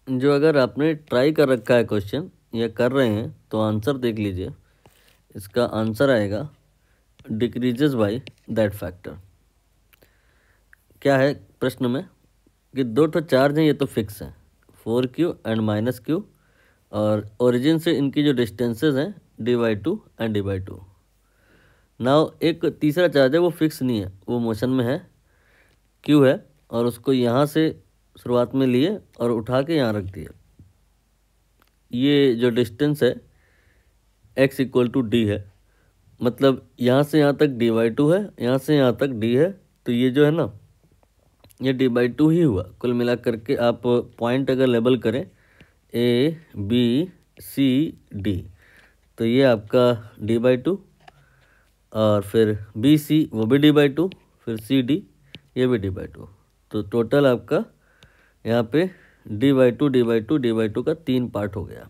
जो अगर आपने ट्राई कर रखा है क्वेश्चन या कर रहे हैं तो आंसर देख लीजिए। इसका आंसर आएगा डिक्रीजेस बाय दैट फैक्टर। क्या है प्रश्न में कि दो तो चार्ज हैं, ये तो फिक्स है, 4q एंड -q, और ओरिजिन से इनकी जो डिस्टेंसेस हैं d/2 एंड d/2। नाउ एक तीसरा चार्ज है, वो फिक्स नहीं है, वो मोशन में है, q है, और उसको यहाँ से शुरुआत में लिए और उठा के यहाँ रख दिया। ये जो डिस्टेंस है x = d है, मतलब यहाँ से यहाँ तक d/2 है, यहाँ से यहाँ तक d है, तो ये जो है ना ये d/2 ही हुआ। कुल मिला करके आप पॉइंट अगर लेबल करें A B C D, तो ये आपका d/2, और फिर B C वो भी d/2, फिर C D ये भी d/2, तो टोटल आपका यहाँ पे d/2 d/2 d/2 का 3 पार्ट हो गया।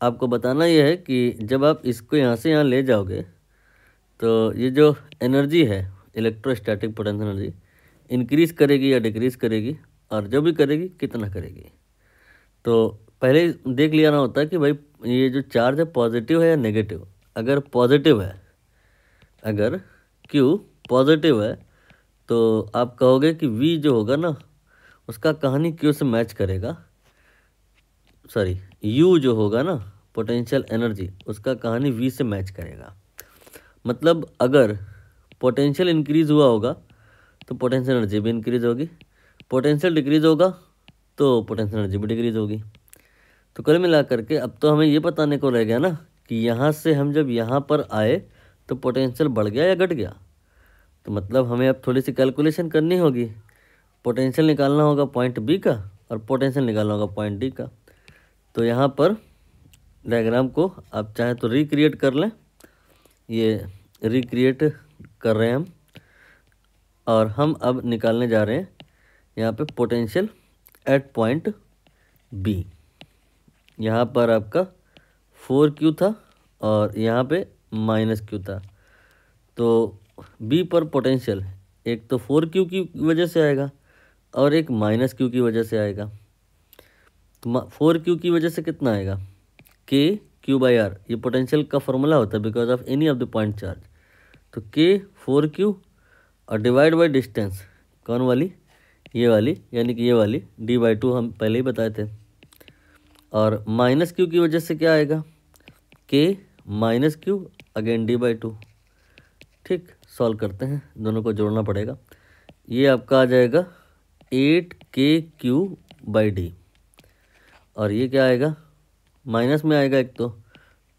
आपको बताना यह है कि जब आप इसको यहाँ से यहाँ ले जाओगे तो ये जो एनर्जी है इलेक्ट्रोस्टैटिक पोटेंशियल एनर्जी इंक्रीज करेगी या डिक्रीज करेगी, और जो भी करेगी कितना करेगी। तो पहले देख लिया ना होता है कि भाई ये जो चार्ज है पॉजिटिव है या नेगेटिव। अगर पॉजिटिव है, अगर Q पॉजिटिव है, तो आप कहोगे कि V जो होगा ना उसका कहानी Q से मैच करेगा, सॉरी U जो होगा ना पोटेंशियल एनर्जी उसका कहानी V से मैच करेगा। मतलब अगर पोटेंशियल इंक्रीज हुआ होगा तो पोटेंशियल एनर्जी भी इंक्रीज होगी, पोटेंशियल डिक्रीज होगा तो पोटेंशियल एनर्जी भी डिक्रीज होगी। तो कुल मिला करके अब तो हमें ये बताने को रह गया ना कि यहाँ से हम जब यहाँ पर आए तो पोटेंशियल बढ़ गया या घट गया। तो मतलब हमें अब थोड़ी सी कैलकुलेशन करनी होगी, पोटेंशियल निकालना होगा पॉइंट बी का और पोटेंशियल निकालना होगा पॉइंट डी का। तो यहाँ पर डायग्राम को आप चाहे तो रिक्रिएट कर लें, ये रिक्रिएट कर रहे हैं हम, और हम अब निकालने जा रहे हैं यहाँ पे पोटेंशियल एट पॉइंट बी। यहाँ पर आपका 4q था और यहाँ पे -q था, तो b पर पोटेंशियल एक तो 4q की वजह से आएगा और एक -q की वजह से आएगा। तो 4q की वजह से कितना आएगा, k q/r, ये पोटेंशियल का फॉर्मूला होता है because of any of the point charge. तो k 4q और डिवाइड बाय डिस्टेंस, कौन वाली, ये वाली, यानी कि ये वाली d/2 हम पहले ही बताए थे। और -q की वजह से क्या आएगा, k -q अगेन d/2। ठीक, सॉल्व करते हैं, दोनों को जोड़ना पड़ेगा। ये आपका आ जाएगा 8kq/d, और ये क्या आएगा, माइनस में आएगा एक तो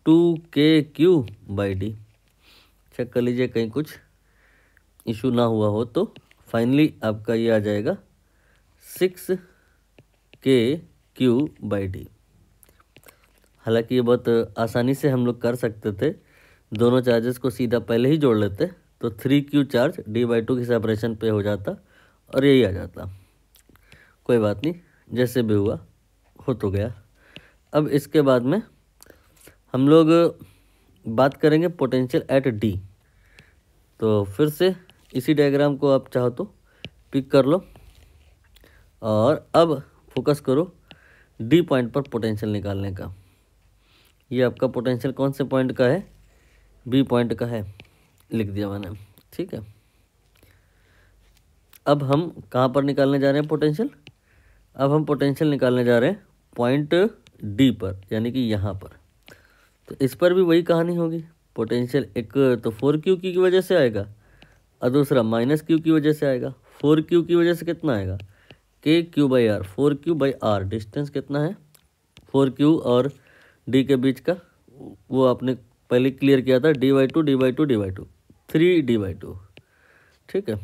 2kq/d। चेक कर लीजिए कहीं कुछ इशू ना हुआ हो तो। फाइनली आपका ये आ जाएगा 6kq/d। हालांकि ये बहुत आसानी से हम लोग कर सकते थे, दोनों चार्जेस को सीधा पहले ही जोड़ लेते तो 3q चार्ज d/2 की सेपरेशन पे हो जाता और यही आ जाता। कोई बात नहीं, जैसे भी हुआ हो तो गया। अब इसके बाद में हम लोग बात करेंगे पोटेंशियल एट d। तो फिर से इसी डायग्राम को आप चाहो तो पिक कर लो और अब फोकस करो डी पॉइंट पर पोटेंशियल निकालने का। ये आपका पोटेंशियल कौन से पॉइंट का है, बी पॉइंट का है, लिख दिया मैंने, ठीक है। अब हम कहाँ पर निकालने जा रहे हैं पोटेंशियल, अब हम पोटेंशियल निकालने जा रहे हैं पॉइंट डी पर, यानी कि यहाँ पर। तो इस पर भी वही कहानी होगी, पोटेंशियल एक तो 4q की वजह से आएगा और दूसरा -q की वजह से आएगा। 4q की वजह से कितना आएगा, kq/r, 4q/r, डिस्टेंस कितना है 4q और d के बीच का, वो आपने पहले क्लियर किया था, d/2 d/2 d/2, 3d/2, ठीक है।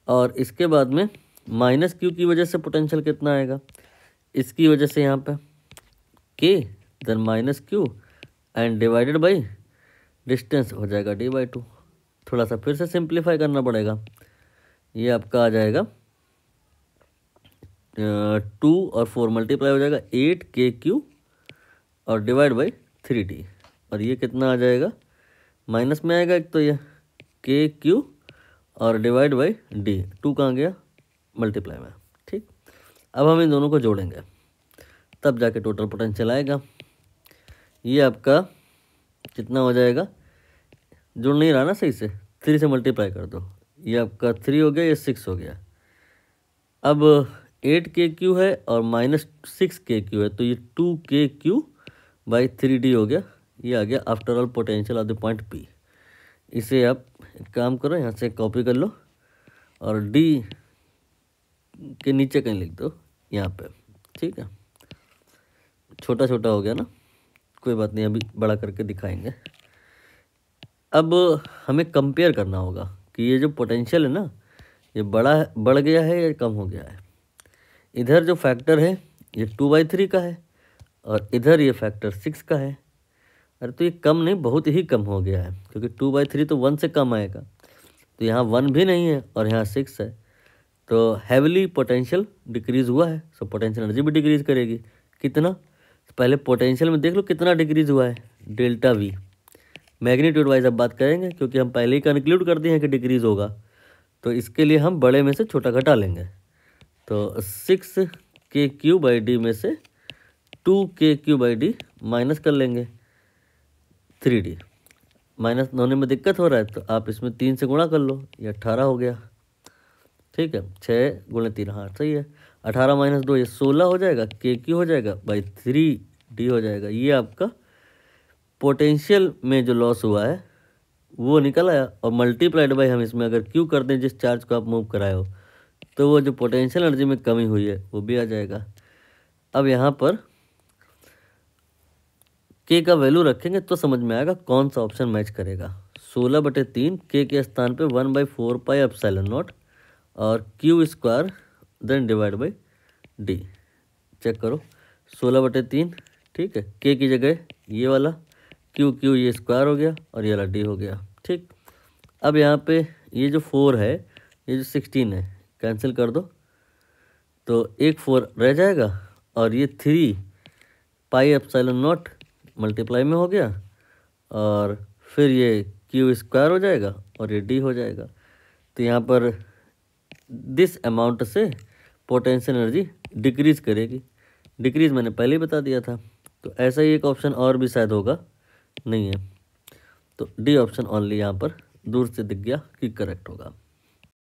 और इसके बाद में -q की वजह से पोटेंशियल कितना आएगा, इसकी वजह से यहाँ पे k then -q and divided by distance हो जाएगा d/2। थोड़ा सा फिर से सिंप्लीफाई करना पड़ेगा, ये आपका आ जाएगा 2 और 4 मल्टीप्लाई हो जाएगा 8kq और डिवाइड बाई 3d, और ये कितना आ जाएगा, माइनस में आएगा एक तो ये kq और डिवाइड बाई d, 2 कहाँ गया मल्टीप्लाई में, ठीक। अब हम इन दोनों को जोड़ेंगे, तब जाके टोटल पोटेंशियल आएगा। ये आपका कितना हो जाएगा, जुड़ नहीं रहा ना सही से, 3 से मल्टीप्लाई कर दो, ये आपका 3 हो गया, ये 6 हो गया। अब 8KQ है और -6KQ है, तो ये 2KQ/3D हो गया। ये आ गया after all potential of the point P। इसे आप एक काम करो, यहाँ से कॉपी कर लो और D के नीचे कहीं लिख दो यहाँ पे, ठीक है। छोटा छोटा हो गया ना, कोई बात नहीं, अभी बड़ा करके दिखाएंगे। अब हमें कंपेयर करना होगा कि ये जो पोटेंशियल है ना, ये बढ़ गया है या कम हो गया है। इधर जो फैक्टर है ये 2/3 का है और इधर ये फैक्टर 6 का है। अरे तो ये कम नहीं, बहुत ही कम हो गया है, क्योंकि 2/3 तो 1 से कम आएगा, तो यहाँ 1 भी नहीं है और यहाँ 6 है, तो हैविली पोटेंशियल डिक्रीज़ हुआ है, सो पोटेंशियल एनर्जी भी डिक्रीज़ करेगी। कितना, पहले पोटेंशियल में देख लो कितना डिक्रीज़ हुआ है, डेल्टा V। मैग्नीट्यूड वाइज अब बात करेंगे, क्योंकि हम पहले ही कंक्लूड कर दिए हैं कि डिक्रीज़ होगा, तो इसके लिए हम बड़े में से छोटा घटा लेंगे। तो 6KQ/D में से 2KQ/D माइनस कर लेंगे 3D। माइनस होने में दिक्कत हो रहा है तो आप इसमें 3 से गुणा कर लो, ये 18 हो गया, ठीक है। 6 × 3, हाँ सही है। 18 - 2 ये 16 हो जाएगा, KQ हो जाएगा बाई 3D हो जाएगा। ये आपका पोटेंशियल में जो लॉस हुआ है वो निकल आया, और मल्टीप्लाइड बाई हम इसमें अगर Q कर दें जिस चार्ज को आप मूव कराए हो, तो वो जो पोटेंशियल एनर्जी में कमी हुई है वो भी आ जाएगा। अब यहाँ पर K का वैल्यू रखेंगे तो समझ में आएगा कौन सा ऑप्शन मैच करेगा। 16/3 K के स्थान पे 1/4πε0 और Q² then divide by D। Check करो, 16/3, ठीक है। K की जगह ये वाला, Q ये स्क्वायर हो गया और ये वाला D हो गया, ठीक। अब यहाँ पे ये जो 4 है, ये जो 16 है, कैंसिल कर दो, तो एक 4 रह जाएगा और ये 3πε0 मल्टीप्लाई में हो गया, और फिर ये Q² हो जाएगा और ये D हो जाएगा। तो यहाँ पर दिस अमाउंट से पोटेंशियल एनर्जी डिक्रीज़ करेगी। डिक्रीज़ मैंने पहले ही बता दिया था, तो ऐसा ही एक ऑप्शन और भी शायद होगा, नहीं है, तो D ऑप्शन ओनली यहाँ पर दूर से दिख गया कि करेक्ट होगा।